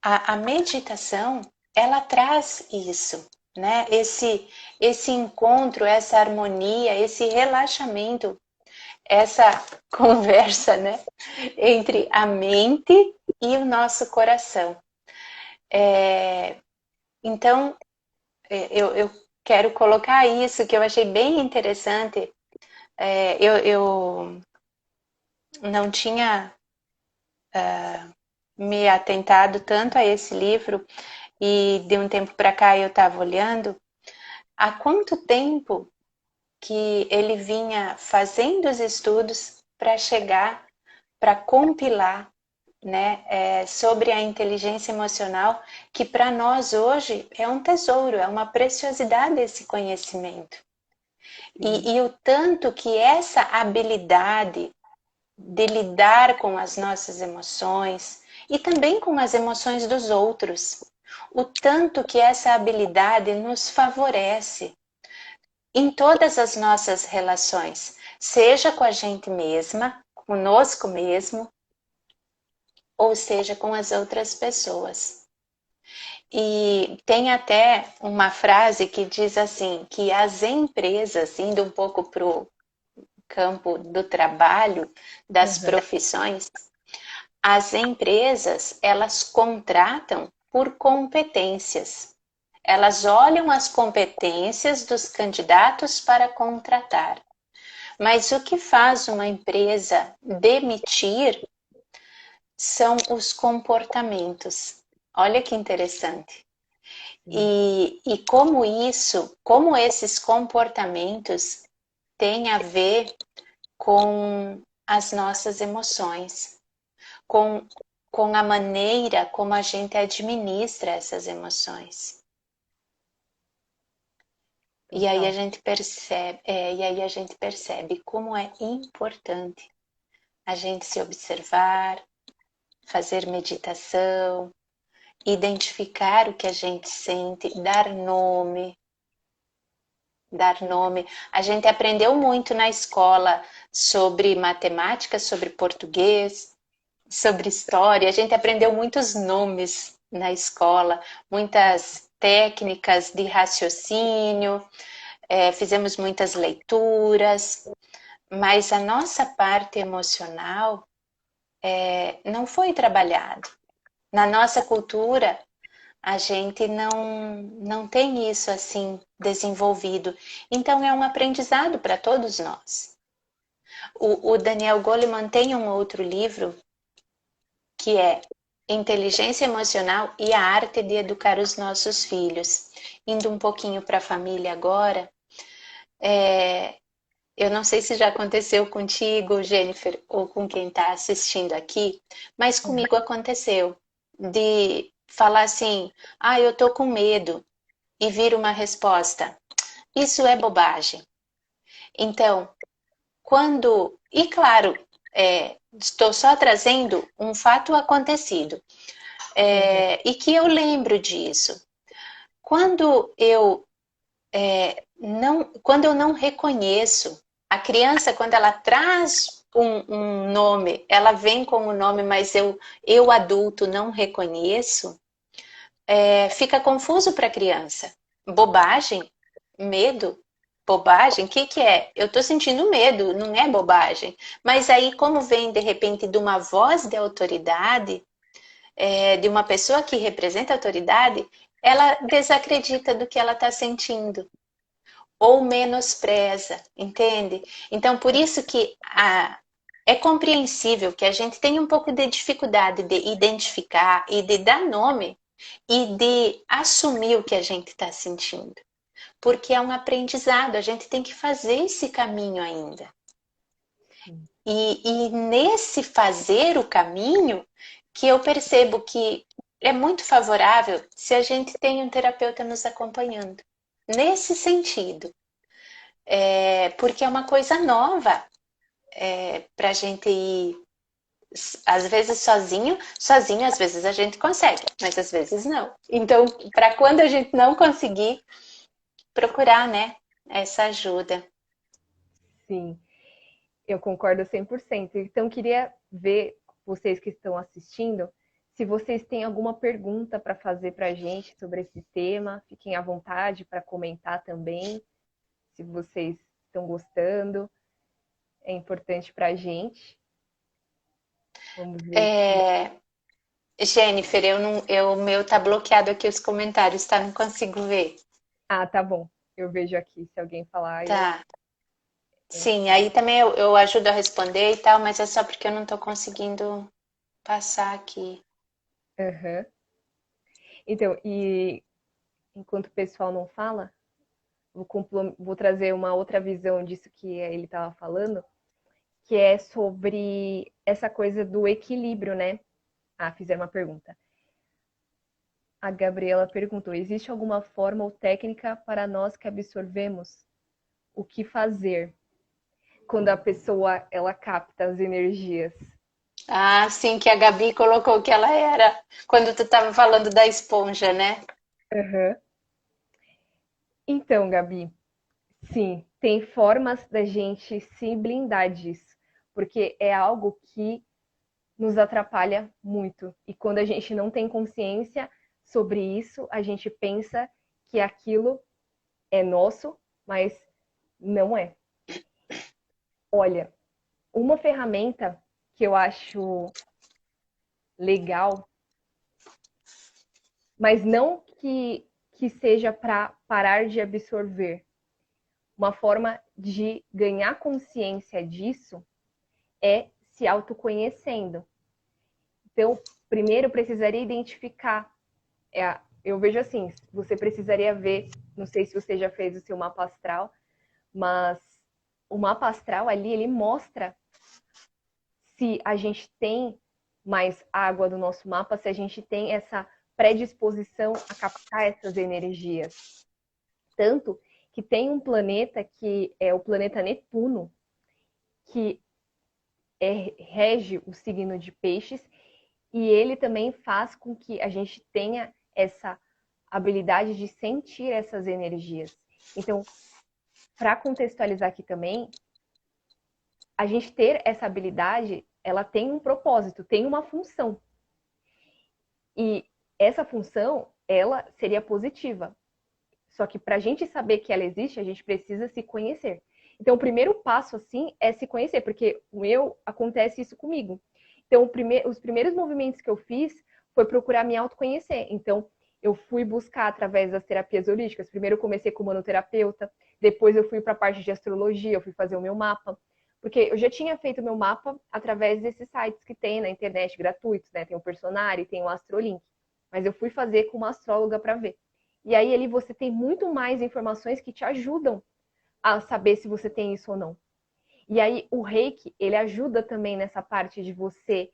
a meditação, ela traz isso, né? Esse encontro, essa harmonia, esse relaxamento, essa conversa, né? Entre a mente e o nosso coração. Então, eu quero colocar isso, que eu achei bem interessante. Eu não tinha me atentado tanto a esse livro e de um tempo para cá eu estava olhando há quanto tempo que ele vinha fazendo os estudos para chegar, para compilar, né, sobre a inteligência emocional, que para nós hoje é um tesouro, é uma preciosidade esse conhecimento. E o tanto que essa habilidade de lidar com as nossas emoções e também com as emoções dos outros, o tanto que essa habilidade nos favorece em todas as nossas relações, seja com a gente mesma, conosco mesmo, ou seja com as outras pessoas. E tem até uma frase que diz assim, que as empresas, indo um pouco para o campo do trabalho, das profissões, as empresas, elas contratam por competências. Elas olham as competências dos candidatos para contratar. Mas o que faz uma empresa demitir são os comportamentos. Olha que interessante. E como esses comportamentos têm a ver com as nossas emoções, com, com a maneira como a gente administra essas emoções. E aí a gente percebe como é importante a gente se observar, fazer meditação, identificar o que a gente sente, dar nome. Dar nome. A gente aprendeu muito na escola sobre matemática, sobre português, sobre história. A gente aprendeu muitos nomes na escola, muitas técnicas de raciocínio, fizemos muitas leituras, mas a nossa parte emocional não foi trabalhada. Na nossa cultura, a gente não tem isso assim desenvolvido. Então, é um aprendizado para todos nós. O Daniel Goleman tem um outro livro que é Inteligência Emocional e a Arte de Educar os Nossos Filhos. Indo um pouquinho para a família agora, eu não sei se já aconteceu contigo, Jennifer, ou com quem está assistindo aqui, mas comigo aconteceu de falar assim, eu tô com medo, e vir uma resposta, isso é bobagem. Então, e claro, estou só trazendo um fato acontecido, e que eu lembro disso. Quando eu não reconheço, a criança, quando ela traz um nome, ela vem com o nome, mas eu adulto não reconheço, fica confuso para a criança. Bobagem? Medo? Bobagem? O que é? Eu estou sentindo medo, não é bobagem. Mas aí, como vem de repente de uma voz de autoridade, de uma pessoa que representa a autoridade, ela desacredita do que ela está sentindo ou menospreza, entende? Então, por isso que é compreensível que a gente tenha um pouco de dificuldade de identificar e de dar nome e de assumir o que a gente está sentindo. Porque é um aprendizado, a gente tem que fazer esse caminho ainda. E nesse fazer o caminho, que eu percebo que é muito favorável se a gente tem um terapeuta nos acompanhando. Nesse sentido. Porque é uma coisa nova para a gente ir, às vezes sozinho às vezes a gente consegue, mas às vezes não. Então, para quando a gente não conseguir, procurar, né, essa ajuda. Sim, eu concordo 100%. Então, queria ver vocês que estão assistindo, se vocês têm alguma pergunta para fazer para a gente sobre esse tema, fiquem à vontade para comentar também, se vocês estão gostando, é importante para a gente. Vamos ver. Jennifer, o meu tá bloqueado aqui os comentários, tá? Não consigo ver. Ah, tá bom. Eu vejo aqui. Se alguém falar, Tá. eu Sim, falo. aí também eu ajudo a responder e tal, mas é só porque eu não tô conseguindo passar aqui. Uhum. Então, e enquanto o pessoal não fala, vou trazer uma outra visão disso que ele estava falando, que é sobre essa coisa do equilíbrio, né? Ah, fizeram uma pergunta. A Gabriela perguntou: existe alguma forma ou técnica para nós que absorvemos o que fazer quando a pessoa ela capta as energias? Ah, sim, que a Gabi colocou que ela era quando tu estava falando da esponja, né? Uhum. Então, Gabi, sim, tem formas da gente se blindar disso, porque é algo que nos atrapalha muito. E quando a gente não tem consciência sobre isso, a gente pensa que aquilo é nosso, mas não é. Olha, uma ferramenta que eu acho legal, mas não que seja para parar de absorver, uma forma de ganhar consciência disso é se autoconhecendo. Então, primeiro precisaria identificar. Eu vejo assim, você precisaria ver, não sei se você já fez o seu mapa astral, mas o mapa astral ali, ele mostra se a gente tem mais água do nosso mapa, se a gente tem essa predisposição a captar essas energias. Tanto que tem um planeta que é o planeta Netuno, que rege o signo de Peixes, e ele também faz com que a gente tenha essa habilidade de sentir essas energias. Então, para contextualizar aqui também, a gente ter essa habilidade, ela tem um propósito, tem uma função. E essa função, ela seria positiva. Só que para a gente saber que ela existe, a gente precisa se conhecer. Então, o primeiro passo, assim, é se conhecer, porque acontece isso comigo. Então, os primeiros movimentos que eu fiz foi procurar me autoconhecer. Então, eu fui buscar através das terapias holísticas. Primeiro eu comecei com manoterapeuta, depois eu fui para a parte de astrologia, eu fui fazer o meu mapa. Porque eu já tinha feito o meu mapa através desses sites que tem na internet gratuitos, né? Tem o Personari, tem o Astrolink. Mas eu fui fazer com uma astróloga para ver. E aí ali você tem muito mais informações que te ajudam a saber se você tem isso ou não. E aí o Reiki, ele ajuda também nessa parte de você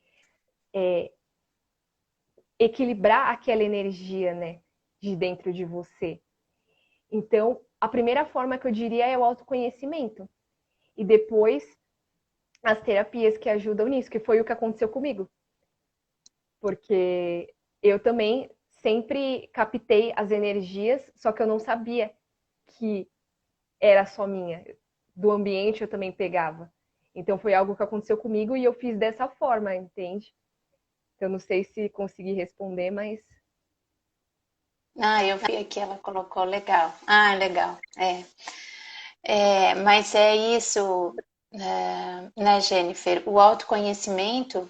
equilibrar aquela energia, né, de dentro de você. Então, a primeira forma que eu diria é o autoconhecimento. E depois as terapias que ajudam nisso, que foi o que aconteceu comigo. Porque eu também sempre captei as energias, só que eu não sabia que era só minha. Do ambiente eu também pegava. Então foi algo que aconteceu comigo e eu fiz dessa forma, entende? Eu não sei se consegui responder, mas. Ah, eu vi aqui, ela colocou legal. Ah, legal. Mas é isso, né, Jennifer? O autoconhecimento,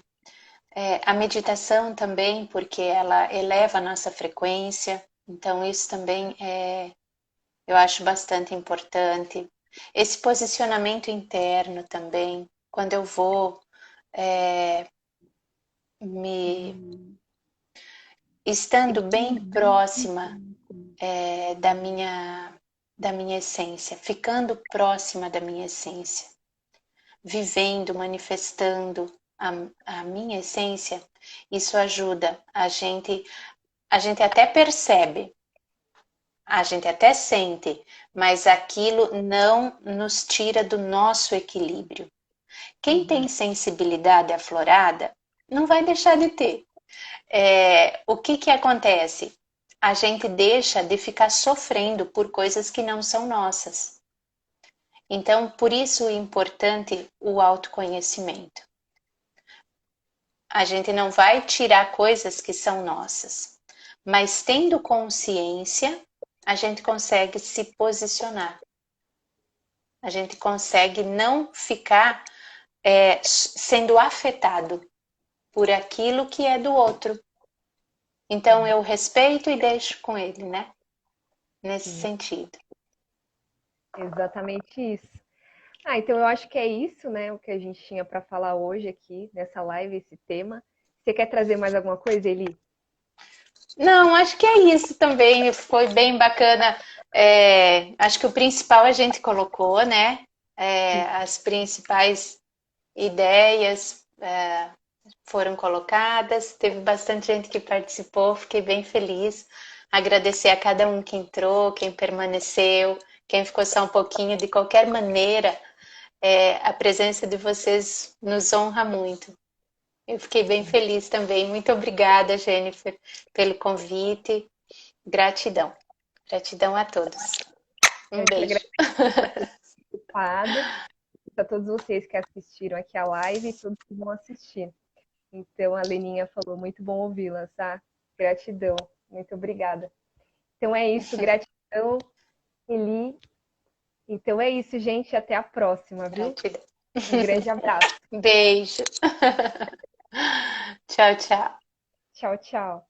a meditação também, porque ela eleva a nossa frequência. Então, isso também eu acho bastante importante. Esse posicionamento interno também, quando eu vou me estando bem próxima da minha essência, ficando próxima da minha essência, vivendo, manifestando a minha essência, isso ajuda a gente até percebe, a gente até sente, mas aquilo não nos tira do nosso equilíbrio. Quem tem sensibilidade aflorada não vai deixar de ter. O que acontece? A gente deixa de ficar sofrendo por coisas que não são nossas. Então, por isso é importante o autoconhecimento. A gente não vai tirar coisas que são nossas, mas tendo consciência, a gente consegue se posicionar. A gente consegue não ficar sendo afetado por aquilo que é do outro. Então eu respeito e deixo com ele, né? Nesse sentido. Exatamente isso. Ah, então eu acho que é isso, né? O que a gente tinha para falar hoje aqui nessa live, esse tema. Você quer trazer mais alguma coisa, Eli? Não, acho que é isso também. Foi bem bacana. Acho que o principal a gente colocou, né? As principais ideias foram colocadas. Teve bastante gente que participou. Fiquei bem feliz. Agradecer a cada um que entrou, quem permaneceu, quem ficou só um pouquinho. De qualquer maneira, a presença de vocês nos honra muito. Eu fiquei bem feliz também. Muito obrigada, Jennifer, pelo convite. Gratidão. Gratidão a todos. Um Eu que beijo. agradeço por ter participado, para todos vocês que assistiram aqui a live e todos que vão assistir. Então, a Leninha falou, muito bom ouvi-la, tá? Gratidão, muito obrigada. Então é isso, gratidão, Eli. Então é isso, gente, até a próxima, viu? Gratidão. Um grande abraço. Beijo. Tchau, tchau. Tchau, tchau.